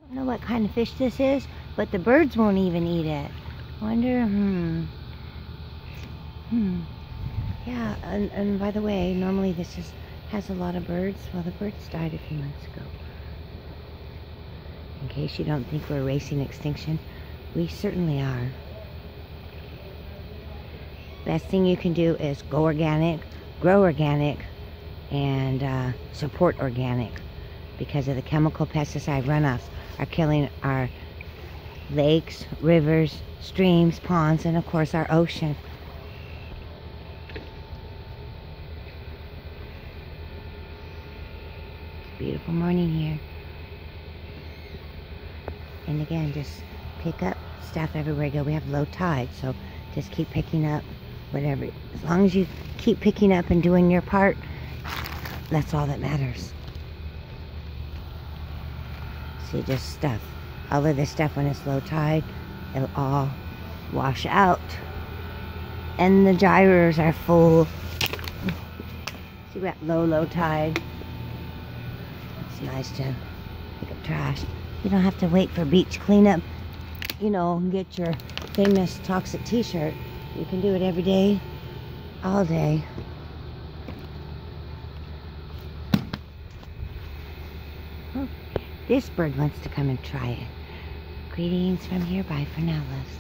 don't know what kind of fish this is, but the birds won't even eat it. Wonder, yeah, and by the way, normally this has a lot of birds. Well, the birds died a few months ago. In case you don't think we're racing extinction, we certainly are. Best thing you can do is go organic, grow organic, and support organic, because of the chemical pesticide runoffs are killing our lakes, rivers, streams, ponds, and of course our ocean. Beautiful morning here. And again, just pick up stuff everywhere you go. We have low tide, so just keep picking up whatever. As long as you keep picking up and doing your part, that's all that matters. See, just stuff. All of this stuff, when it's low tide, it'll all wash out. And the gyres are full. See, we got low tide. It's nice to pick up trash. You don't have to wait for beach cleanup, you know, and get your famous toxic t-shirt. You can do it every day, all day. Oh, this bird wants to come and try it. Greetings from here. Bye for now, loves.